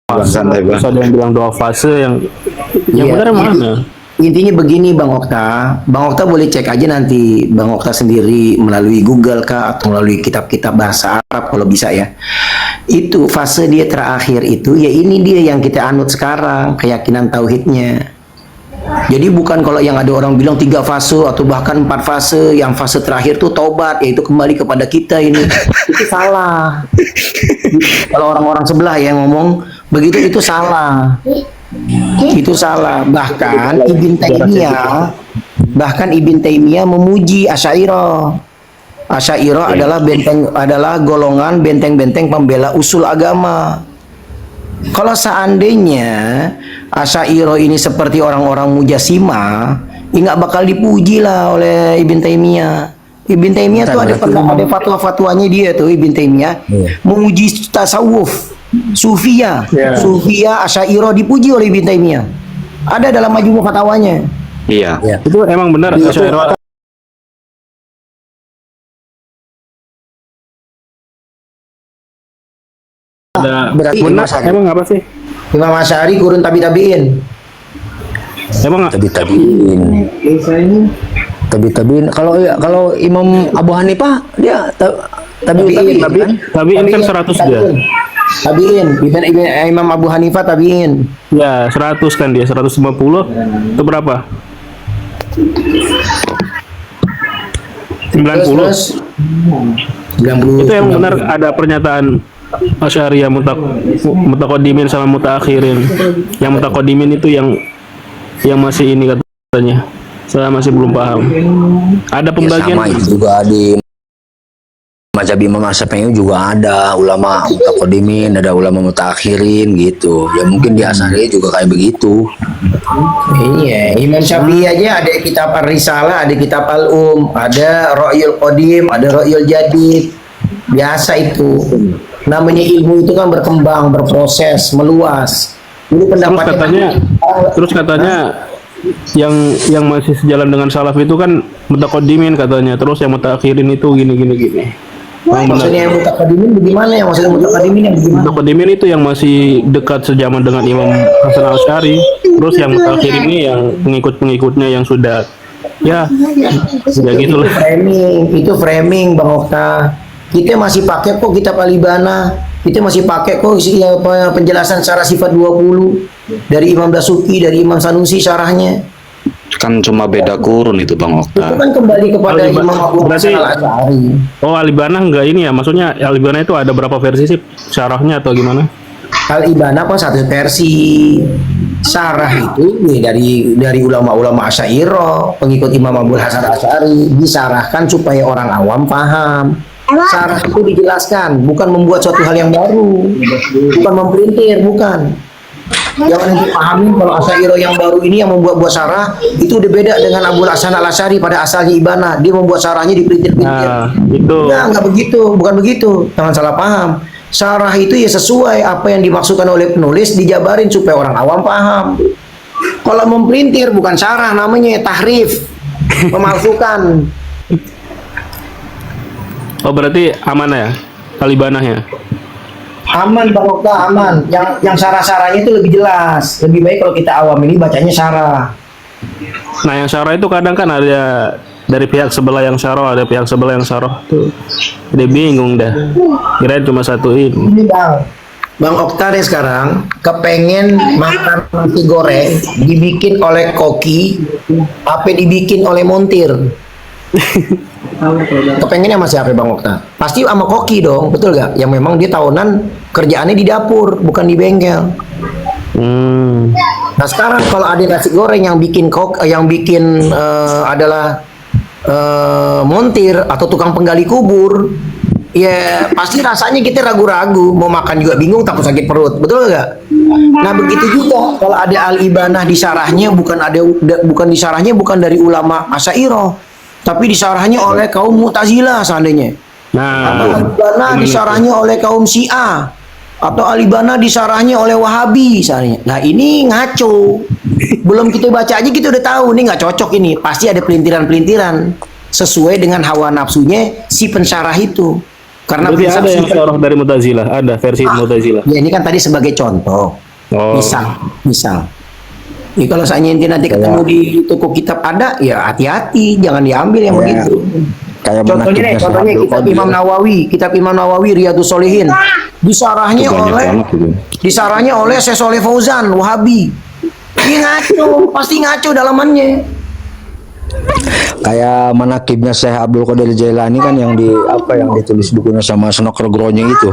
fase, santai bang. terus ada yang bilang 2 fase, yang Iya, benar mana? intinya begini Bang Okta boleh cek aja nanti Bang Okta sendiri melalui Google kah atau melalui kitab-kitab bahasa Arab kalau bisa ya. Itu fase dia terakhir itu ya ini dia yang kita anut sekarang, keyakinan tauhidnya. Jadi bukan kalau yang ada orang bilang 3 fase atau bahkan 4 fase, yang fase terakhir tuh tobat, yaitu kembali kepada kita ini. Itu salah. Kalau orang-orang sebelah yang ngomong begitu itu salah. Itu salah. Bahkan Ibn Taimiyah memuji Asy'ariyah. Asy'ariyah adalah golongan benteng-benteng pembela usul agama. Kalau seandainya Asy'ariyah ini seperti orang-orang Mujassimah, ya nggak bakal dipuji lah oleh Ibn Taimiyah. Ibn Taimiyah tuh ada fatwa-fatwanya dia tuh Ibn Taimiyah memuji tasawuf, sufia, sufia Asy'ariyah dipuji oleh Ibn Taimiyah. Ada dalam majmu' fatwanya. Iya. Itu emang benar Asy'ariyah ada Berarti benar, Mas emang apa sih? Imam Asy'ari gurun tabi'in. Emang nggak? Tabiin. Kalau Imam Abu Hanifah dia tabiin kan? Tapi ini kan 100 dia. Tabi'in, Imam Abu Hanifah tabi'in. Ya, 100 kan dia, 150 itu berapa? 90. Terus 90. Itu yang benar ada pernyataan Asy'ariyah mutaqaddimin sama mutaakhirin. Yang mutaqaddimin itu yang masih ini katanya. Saya masih belum paham. Ada pembagian Sama itu juga di mazhab Imam Syafi'i juga ada ulama mutaqaddimin, ada ulama mutaakhirin gitu. Ya mungkin di Asy'ariyah juga kayak begitu. Iya, Imam Syafi'i aja ada kitab Ar-Risalah, ada kitab Al-Um, ada Ra'yul Qadim, ada Ra'yul Jadid. Biasa itu. Namanya ilmu itu kan berkembang, berproses, meluas. Ini pendapatnya terus katanya yang masih sejalan dengan salaf itu kan mutaqaddimin katanya. Terus yang mutaakhirin itu gini. Maksudnya yang mutaqaddimin bagaimana ya? Maksudnya mutaqaddimin yang bagaimana? Mutaqaddimin itu yang masih dekat sejaman dengan Imam Hasan Asy'ari. Terus yang mutaakhirin ini yang pengikut-pengikutnya yang sudah ya gitu lah. Itu framing Bang Okta. Kita masih pakai kok kitab Al-Ibana. Kita masih pakai kok penjelasan secara sifat 20 dari Imam Dasuki, dari Imam Sanusi syarahnya. Kan cuma beda kurun itu Bang Itu Okta. kan kembali kepada Imam Abu berarti- Hasan Al-Asy'ari. Oh, Al-Ibana enggak ini ya? Maksudnya Al-Ibana itu ada berapa versi sih syarahnya atau gimana? Al-Ibana kan satu versi. Syarah itu ya, dari ulama-ulama Asy'ariyah, pengikut Imam Abu Hasan Al-Asy'ari, disyarahkan supaya orang awam paham. Syarah itu dijelaskan, bukan membuat suatu hal yang baru, bukan memperintir, bukan. Jangan dipahami kalau Asy'ariyah yang baru ini yang membuat syarah itu udah beda dengan Abu Hasan Al-Asy'ari pada asalnya Ibana. Dia membuat syarahnya diperintir-perintir. Nah, itu Nggak begitu, bukan begitu. Jangan salah paham. Syarah itu ya sesuai apa yang dimaksudkan oleh penulis, dijabarin supaya orang awam paham. Kalau memperintir bukan syarah, namanya tahrif, memalsukan. oh berarti aman ya Al-Ibana ya? Aman Bang Okta, aman. Yang syarah-syarahnya itu lebih jelas. Lebih baik kalau kita awam ini bacanya syarah. Nah, yang syarah itu kadang kan ada dari pihak sebelah yang syarah, ada pihak sebelah yang syarah tuh. Dia bingung dah. Kirain cuma satu ini. Ini Bang Okta nih sekarang kepengen makan nasi goreng dibikin oleh koki, apa dibikin oleh montir? Kepengennya sama siapa Bang Okta? Pasti sama koki dong, betul gak? Yang memang dia tahunan kerjaannya di dapur, bukan di bengkel. Nah sekarang kalau ada nasi goreng yang bikin adalah montir atau tukang penggali kubur, ya pasti rasanya kita ragu-ragu, mau makan juga bingung, takut sakit perut, betul gak? Nah begitu juga kalau ada Al-Ibanah di syarahnya bukan dari ulama Asy'ariyah, tapi disarahnya oleh kaum Mu'tazilah seandainya. Nah, Al-Ibana disarahnya oleh kaum Syiah, atau Al-Ibana disarahnya oleh Wahabi misalnya. Nah ini ngaco. Belum kita baca aja kita udah tahu ini nggak cocok, ini pasti ada pelintiran-pelintiran sesuai dengan hawa nafsunya si pensyarah itu. Karena Berarti prinsip ada yang sifat- seorang dari Mu'tazilah, ada versi Mu'tazilah. ya ini kan tadi sebagai contoh. Oh. Misal. Ya, kalau saya nanti ketemu di toko kitab ada, ya hati-hati, jangan diambil yang begitu. Kayak Contohnya nih, menakutkan contohnya Abdul kitab Qadir. Kitab Imam Nawawi, Riyadhus Shalihin. Disarahnya Itu banyak oleh banget itu. disarahnya oleh Syekh Shalih Fauzan, Wahabi. Dia ngaco, pasti ngaco dalamannya. Kayak manakibnya Syekh Abdul Qadir Jailani kan yang ditulis bukunya sama Snoker Gronyeng itu.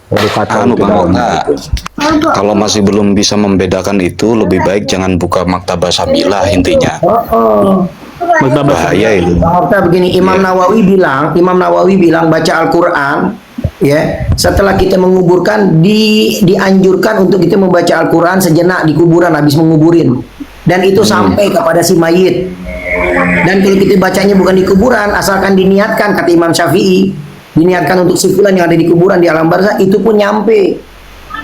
Baru kata Anu itu Bang dalam Okta, gitu. kalau masih belum bisa membedakan itu, lebih baik jangan buka maktabah Samilah intinya. Maktabah Bahaya itu. Bang Okta begini, Imam Nawawi bilang baca Al-Qur'an ya, setelah kita menguburkan dianjurkan untuk kita membaca Al-Qur'an sejenak di kuburan habis menguburin. Dan itu sampai kepada si mayit. Dan kalau kita bacanya bukan di kuburan, asalkan diniatkan kata Imam Syafi'i, diniatkan untuk si fulan yang ada di kuburan di alam barzah, itu pun nyampe.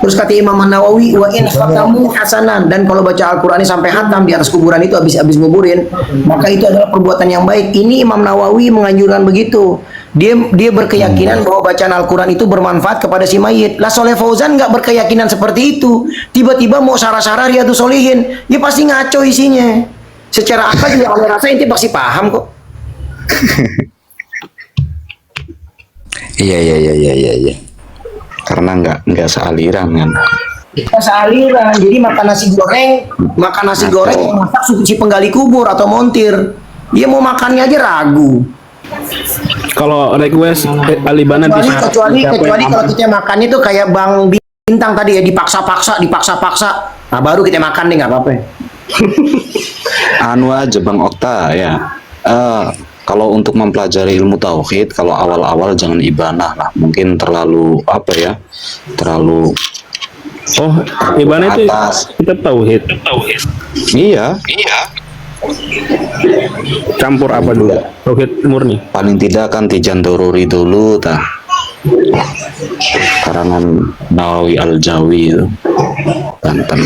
Terus kata Imam Nawawi, wa in khatamu hasanan, dan kalau baca Al-Qur'an ini sampai hatam di atas kuburan itu habis nguburin, maka itu adalah perbuatan yang baik. Ini Imam Nawawi menganjurkan begitu. Dia berkeyakinan bahwa bacaan Al-Quran itu bermanfaat kepada si mayit. Lah Shalih Fauzan nggak berkeyakinan seperti itu. Tiba-tiba mau syarah-syarah Riyadhus Shalihin, dia pasti ngaco isinya. Secara akal juga kalau rasa inti pasti paham kok. Iya. Karena nggak sealiran kan. Kita sealiran. Jadi makan nasi goreng yang masak si penggali kubur atau montir. Dia mau makannya aja ragu. Kalau request Alibana Kecuali kalau kita makan itu kayak Bang Bintang tadi ya, dipaksa-paksa. Nah baru kita makan deh, nggak apa-apa. Anu aja Bang Okta ya. Kalau untuk mempelajari ilmu tauhid, kalau awal-awal jangan ibanah lah. Mungkin terlalu terlalu Oh, Ibana itu atas. kitab tauhid. Iya. Campur apa dulu? Tauhid murni. Paling tidak kan Tijan Doruri dulu tah. Karangan Nawawi Al-Jawi itu. Banten.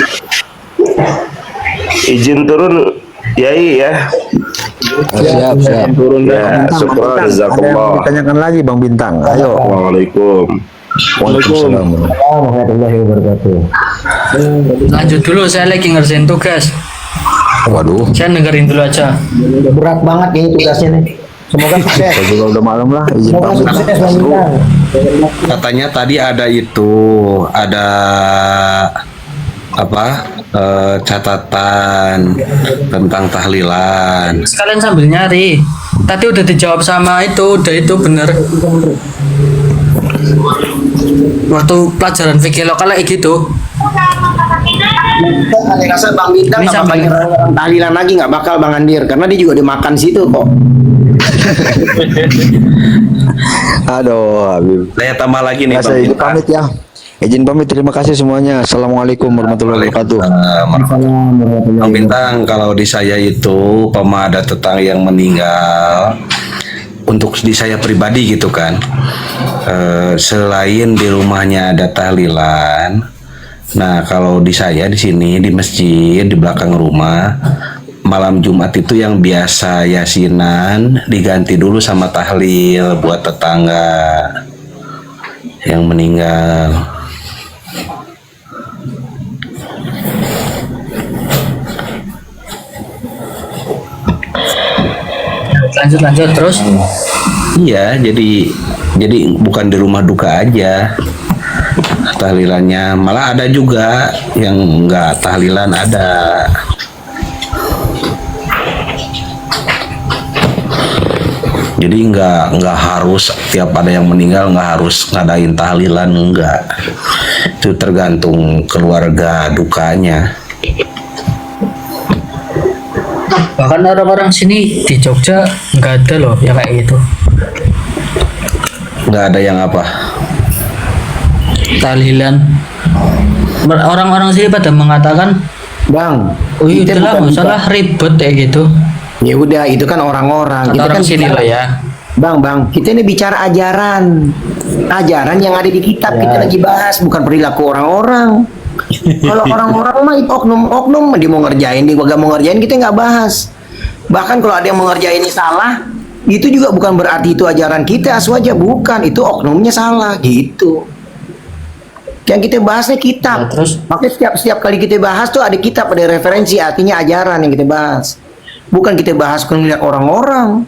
Izin turun Yai ya. Siap. Turun Ya, dah. syukur Ada yang jazakallah. ditanyakan lagi Bang Bintang. Ayo. Assalamualaikum. Waalaikumsalam. Warahmatullahi wabarakatuh. Lanjut dulu, saya lagi ngerjain tugas. Waduh. Saya dengerin dulu aja. Berat banget ini tugasnya nih. Semoga sukses. Saya juga udah malam lah. Izin Semoga pamit. sukses Bang Bintang. Katanya tadi ada catatan tentang tahlilan. Sekalian sambil nyari. Tadi udah dijawab sama itu, udah itu bener. Waktu pelajaran fikih lokal kayak gitu. Saya rasa Bang Bintang Ini nggak bakal sampai- nyerang tahlilan lagi, nggak bakal Bang Andir, karena dia juga dimakan situ kok. Aduh, Habib. Saya tambah lagi nih Ya, Bang saya izin Bintang. pamit ya. Izin pamit. Terima kasih semuanya. Assalamualaikum warahmatullahi wabarakatuh. Bang Bintang, kalau di saya itu ada tetangga yang meninggal, untuk di saya pribadi gitu kan, selain di rumahnya ada tahlilan, nah kalau di saya di sini di masjid di belakang rumah malam Jumat itu yang biasa yasinan diganti dulu sama tahlil buat tetangga yang meninggal. Lanjut terus. Iya, jadi bukan di rumah duka aja tahlilannya, malah ada juga yang enggak tahlilan ada. Jadi enggak harus tiap ada yang meninggal enggak harus ngadain tahlilan, enggak. Itu tergantung keluarga dukanya. Bahkan orang-orang sini di Jogja nggak ada loh yang kayak gitu. Enggak ada yang apa? Tahlilan. Orang-orang sini pada mengatakan, Bang, oh iya kita udahlah bukan nggak usah lah ribet kayak gitu. Ya udah, itu kan orang-orang. Kata Kita orang kan sini bicara- lah ya. Bang, kita ini bicara ajaran yang ada di kitab. Kita lagi bahas, bukan perilaku orang-orang. Kalau orang-orang mah itu oknum dia mau ngerjain, dia gak mau ngerjain, kita nggak bahas. Bahkan kalau ada yang mau ngerjain ini salah, Itu juga bukan berarti itu ajaran kita aswaja, bukan. Itu oknumnya salah gitu. Yang kita bahasnya kitab. Ya, terus? Makanya setiap kali kita bahas tuh ada kitab, ada referensi, artinya ajaran yang kita bahas. Bukan kita bahas ngeliat orang-orang.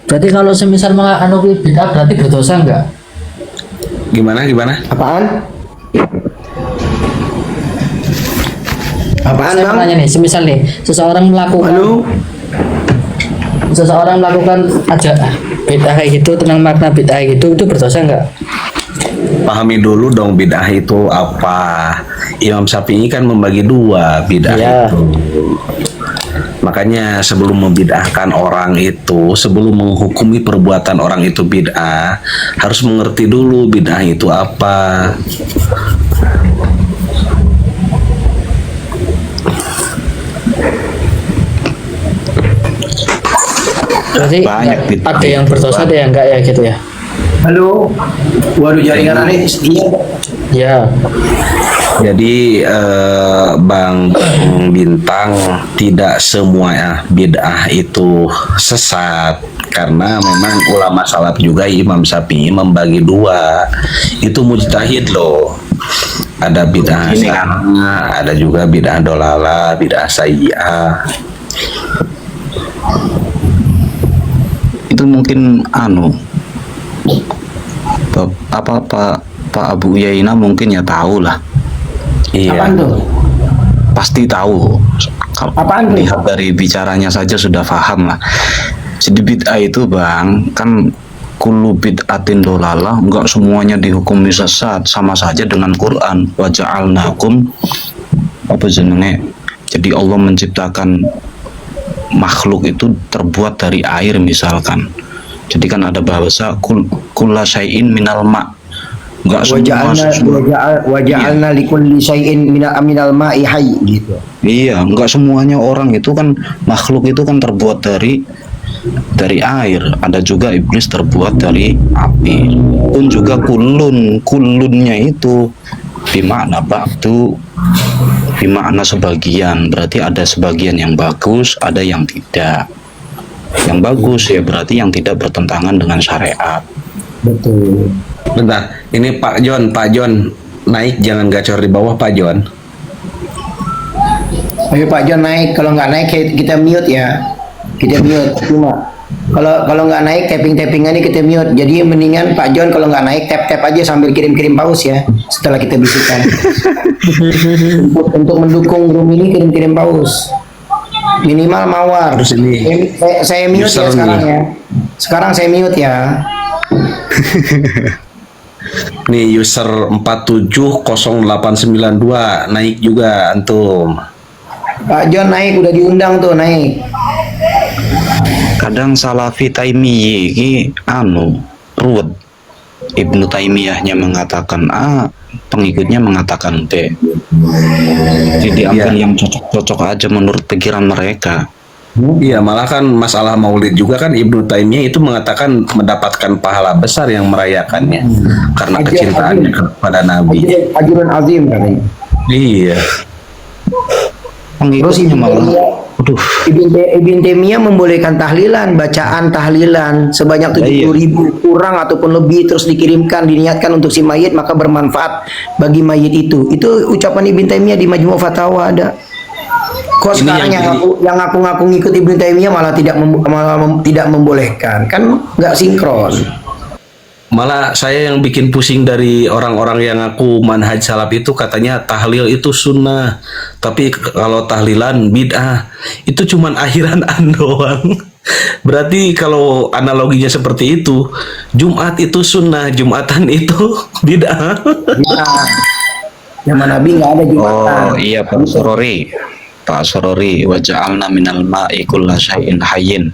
Berarti kalau semisal anu bid'ah berarti berdosa enggak? Gimana? Apaan? Apaan Saya bang? mau nanya nih, semisal nih seseorang melakukan Halo? aja bid'ah kayak gitu, tentang makna bid'ah gitu, itu berdosa enggak? Pahami dulu dong bid'ah itu apa. Imam Syafi'i kan membagi dua bid'ah Iya. itu. Makanya sebelum membid'ahkan orang itu, sebelum menghukumi perbuatan orang itu bid'ah, harus mengerti dulu bid'ah itu apa. Berarti Banyak enggak, bid'ah ada yang itu, berdosa, Bang. ada yang enggak ya gitu ya? Halo? Waduh, jaringan aneh. Iya. Ya. Jadi Bang Bintang, tidak semua bid'ah itu sesat, karena memang ulama salaf juga Imam Syafi'i membagi dua. Itu mujtahid loh. Ada bid'ah hasanah, ada juga bid'ah dolalah, bid'ah sayyi'ah. Itu mungkin Pak Abu Yaina mungkin ya tahu lah, Iya. Apaan tuh? pasti tahu. Kalau Apaan tuh? lihat dari bicaranya saja sudah paham lah. Jadi bid'ah itu bang, kan kullu bid'atin dolalah, enggak semuanya dihukumi sesat, sama saja dengan Quran. Wa ja'alnakum apa jenenge? Jadi Allah menciptakan makhluk itu terbuat dari air misalkan. Jadi kan ada bahasa kulla syai'in minal ma. Enggak semua Waja'alna likulli syai'in minal ma'i hayy gitu. Iya, enggak semuanya orang itu kan, makhluk itu kan terbuat dari air. Ada juga iblis terbuat dari api. Pun juga kulunnya itu bimakna ba'du, bimakna sebagian. Berarti ada sebagian yang bagus, ada yang tidak. Yang bagus ya berarti yang tidak bertentangan dengan syariat. Betul. Bentar, ini Pak John naik, jangan gacor di bawah Pak John. Ayo Pak John naik, kalau nggak naik kita mute ya. Kita mute cuma. Kalau nggak naik tapping-tappingan ini kita mute. Jadi mendingan Pak John kalau nggak naik tap aja sambil kirim pause ya. Setelah kita bisikan. untuk mendukung room ini kirim pause. Minimal mawar. Terus ini Saya mute ya user sekarang nih. ya. Sekarang saya mute ya. Nih user 470892 naik juga antum. Pak John naik, udah diundang tuh naik. Kadang Salafi Taimiyah ini ruwet. Ibnu Taimiyahnya mengatakan A, pengikutnya mengatakan B. Jadi diambil Iya. yang cocok-cocok aja menurut pikiran mereka. Iya, malah kan masalah Maulid juga kan Ibnu Taimiyah itu mengatakan mendapatkan pahala besar yang merayakannya karena Ajr kecintaannya azim. kepada Nabi. Ajrun azim katanya. Iya. Terus Pengikutnya malah, aduh, Ibn Taimiyah membolehkan tahlilan, bacaan tahlilan sebanyak 70.000 kurang ataupun lebih terus dikirimkan, diniatkan untuk si mayit maka bermanfaat bagi mayit itu. Itu ucapan Ibn Taimiyah di Majmu' Fatawa ada. Kok Ini sekarang yang yang ngaku-ngaku ngikut Ibn Taimiyah malah tidak membolehkan, kan nggak sinkron. Malah saya yang bikin pusing dari orang-orang yang ngaku manhaj salaf itu katanya tahlil itu sunnah, tapi kalau tahlilan bid'ah. Itu cuman akhiran doang. Berarti kalau analoginya seperti itu, Jumat itu sunnah, Jumatan itu bid'ah. Nah, zaman Nabi nggak ada jumatan. oh iya Pak Sorori, wa ja'alna minal ma'i kulla syai'in hayyin.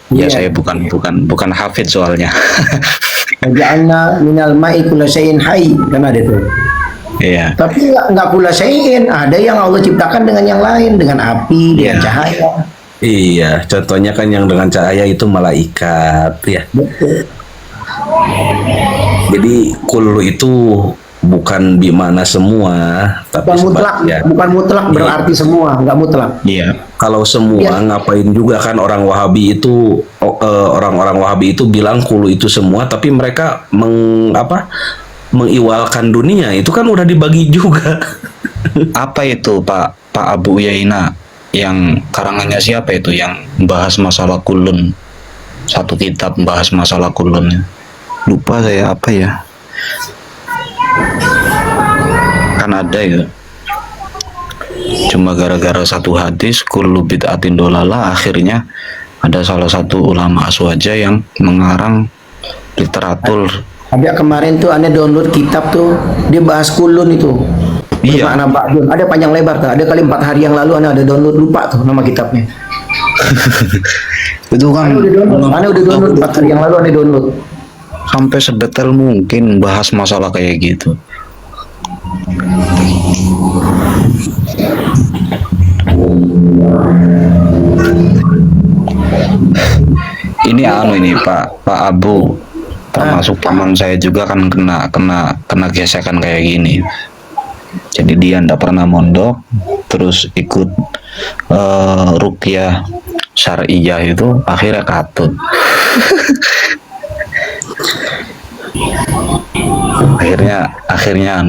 Ya Iya. saya bukan hafid soalnya. Waja'alna minal ma'i kulla syai'in hayy, kan ada tuh. Iya. Tapi nggak pula syai'in, ada yang Allah ciptakan dengan yang lain, dengan api, dengan Iya. cahaya. Iya, contohnya kan yang dengan cahaya itu malaikat ya. Betul. Jadi kullu itu bukan bimana semua, tapi Bukan mutlak, sebagian. bukan mutlak berarti semua, nggak mutlak. Iya. Kalau semua Iya. ngapain juga kan orang Wahabi itu orang-orang Wahabi itu bilang kulu itu semua, tapi mereka mengiwalkan dunia itu kan udah dibagi juga. Apa itu Pak Abu Yaina yang karangannya siapa itu yang bahas masalah kulun? Satu kitab bahas masalah kulun. Lupa saya apa ya? Kan ada ya. Cuma gara-gara satu hadis kullu bid'atin dolalah, akhirnya ada salah satu ulama aswaja yang mengarang literatur. Ada kemarin tuh aneh download kitab tuh, dia bahas kulun itu. Iya. Bermakna ba'dun. Ada panjang lebar tuh. Ada kali 4 hari yang lalu aneh ada download, lupa tuh nama kitabnya. Itu kan Aneh udah download 4 hari yang lalu aneh download. sampai sedetail mungkin bahas masalah kayak gitu. Ini ini Pak Abu, termasuk paman saya juga kan kena gesekan kayak gini. Jadi dia ndak pernah mondok, terus ikut ruqyah syariah itu akhirnya katut. akhirnya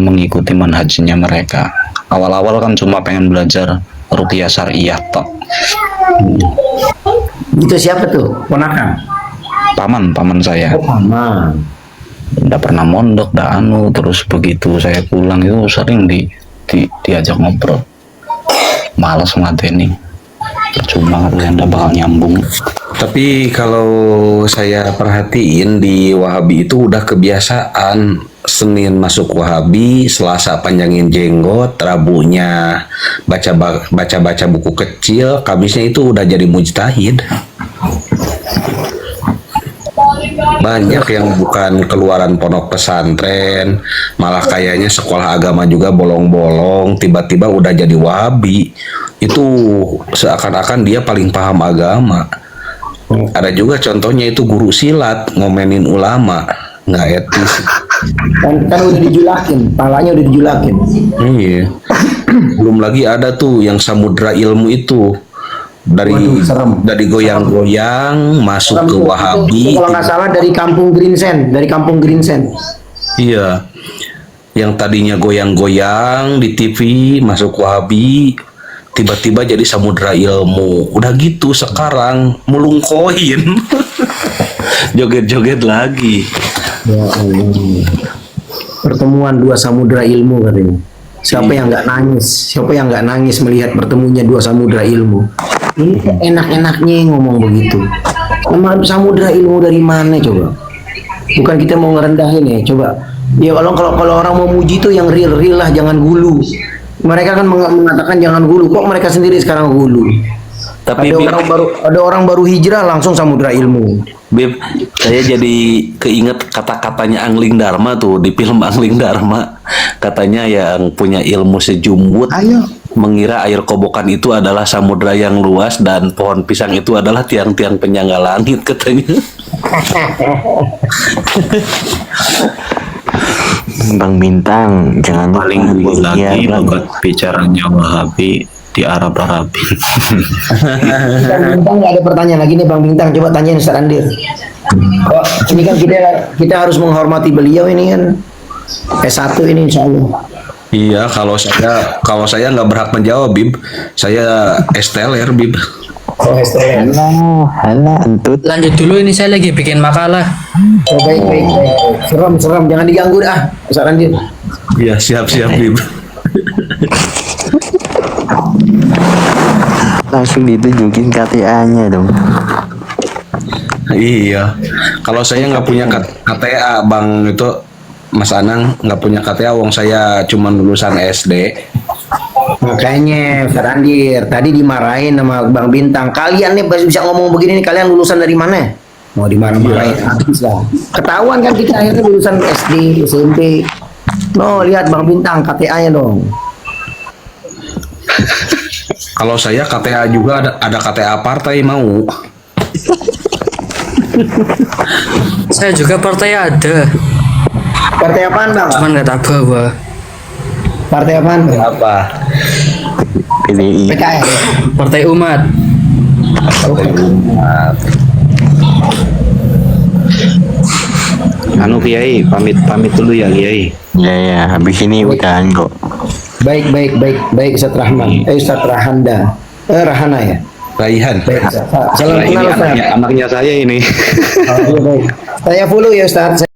mengikuti manhajnya mereka. Awal-awal kan cuma pengen belajar ruqyah syariah tok. Itu siapa tuh? Ponakan. Paman saya. Oh, paman. Nggak pernah mondok, terus begitu saya pulang itu sering diajak ngobrol. Malas ngadeni. Percuma kalau yang nggak bakal nyambung. Tapi kalau saya perhatiin di Wahabi itu udah kebiasaan Senin masuk Wahabi, Selasa panjangin jenggot, Rabunya baca buku kecil, Kamisnya itu udah jadi mujtahid. Banyak yang bukan keluaran pondok pesantren, malah kayaknya sekolah agama juga bolong-bolong, tiba-tiba udah jadi Wahabi. Itu seakan-akan dia paling paham agama. Ada juga contohnya itu guru silat ngomenin ulama, nggak etis. Kan udah dijulakin, palanya udah dijulakin. Iya. Belum lagi ada tuh yang samudra ilmu itu dari Waduh, serem. dari goyang-goyang masuk ke Wahabi. Itu kalau nggak salah dari kampung Greensen. Iya. Yang tadinya goyang-goyang di TV masuk Wahabi, tiba-tiba jadi samudra ilmu. Udah gitu sekarang mulung koin. Joget-joget lagi. Ya Allah. Pertemuan dua samudra ilmu katanya. Siapa yang nggak nangis? Siapa yang nggak nangis melihat bertemunya dua samudra ilmu? Ini enak-enaknya ngomong begitu. Nama samudra ilmu dari mana coba? Bukan kita mau ngerendahin ya, coba. Ya kalau orang mau muji tuh yang real lah, jangan gulu. Mereka kan mengatakan jangan gulu. Kok mereka sendiri sekarang gulu? Tapi ada orang baru hijrah langsung samudra ilmu. Bib, saya jadi keinget kata-katanya Angling Dharma tuh di film Angling Dharma. Katanya yang punya ilmu sejumbut mengira air kobokan itu adalah samudra yang luas dan pohon pisang itu adalah tiang-tiang penyangga langit katanya. Bang Bintang, jangan Paling lupa lagi Bang. bukan bicaranya Wahabi di Arab-Arabi. Bang Bintang nggak ada pertanyaan lagi nih Bang Bintang, coba tanyain Ustaz Andir. Kok ini kan kita harus menghormati beliau ini kan S1 ini insya Allah. Iya, kalau saya nggak berhak menjawab, Bib. Saya STLR, Bib. Oh STM. Halah, entut. Lanjut dulu, ini saya lagi bikin makalah. Oh, baik. Serem, jangan diganggu dah Ustaz Andir. Iya, siap-siap, Bib. Langsung ditunjukin KTA-nya dong. Iya. Kalau saya nggak punya KTA, Bang, itu Mas Anang nggak punya KTA, wong saya cuma lulusan SD. Makanya Ustaz Andir tadi dimarahin sama Bang Bintang. Kalian nih bisa ngomong begini nih, kalian lulusan dari mana? Mau dimarah-marahin habis lah. Ketahuan kan kita akhirnya lulusan SD, SMP. No, lihat Bang Bintang KTA-nya dong. Kalau saya KTA juga ada KTA partai mau. Saya juga partai ada. Partai apaan bang? Cuman nggak tahu gua. Partai apaan bang? Apa? PDI. PKS. Partai Umat. Anu Kiai, pamit dulu ya Kiai. Ya ya, habis ini udahan kok. Baik Ustaz Rahman. Ustaz Rahanda. Rahana ya. Raihan. Baik. Ustaz. Salam Nah, ini kenal Ustaz. anaknya saya ini. Oh, iya, baik. Saya follow ya Ustaz.